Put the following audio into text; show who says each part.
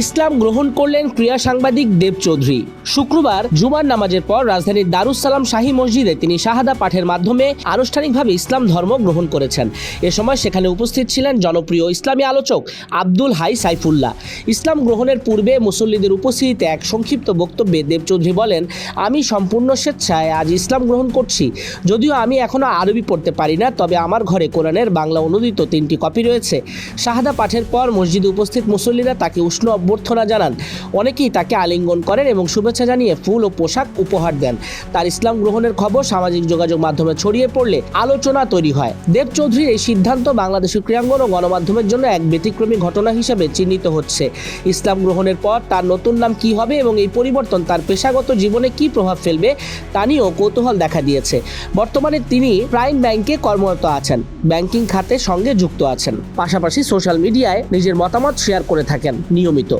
Speaker 1: ইসলাম গ্রহণ করলেন ক্রীড়া সাংবাদিক দেব চৌধুরী। শুক্রবার জুমার নামাজের পর রাজধানীর দারুস সালাম শাহী মসজিদে তিনি শাহাদা পাঠের মাধ্যমে আনুষ্ঠানিকভাবে ইসলাম ধর্ম গ্রহণ করেছেন। এ সময় সেখানে উপস্থিত ছিলেন জনপ্রিয় ইসলামী আলোচক আব্দুল হাই সাইফুল্লাহ। ইসলাম গ্রহণের পূর্বে মুসল্লিদের উপস্থিতিতে এক সংক্ষিপ্ত বক্তব্যে দেব চৌধুরী বলেন, আমি সম্পূর্ণ স্বেচ্ছায় আজ ইসলাম গ্রহণ করছি। যদিও আমি এখনও আরবি পড়তে পারি না, তবে আমার ঘরে কোরআনের বাংলা অনুদিত 3টি কপি রয়েছে। শাহাদা পাঠের পর মসজিদে উপস্থিত মুসল্লিরা তাকে উষ্ণ অভ্যর্থনা জানান। অনেকেই তাকে আলিঙ্গন করেন এবং শুভেচ্ছা জানিয়ে ফুল ও পোশাক উপহার দেন। তার ইসলাম গ্রহণের খবর সামাজিক যোগাযোগ মাধ্যমে ছড়িয়ে পড়লে আলোচনা তৈরি হয়। দেব চৌধুরীর এই সিদ্ধান্ত বাংলাদেশের ক্রীড়াঙ্গন ও গণমাধ্যমের জন্য এক ব্যতিক্রমী ঘটনা হিসেবে চিহ্নিত হচ্ছে। ইসলাম গ্রহণের পর তার নতুন নাম কী হবে এবং এই পরিবর্তন তার পেশাগত জীবনে কী প্রভাব ফেলবে তা নিয়েও কৌতূহল দেখা দিয়েছে। বর্তমানে তিনি প্রাইম ব্যাংকে কর্মরত আছেন, ব্যাংকিং খাতের সঙ্গে যুক্ত আছেন। পাশাপাশি সোশ্যাল মিডিয়ায় নিজের মতামত শেয়ার করে থাকেন নিয়মিত।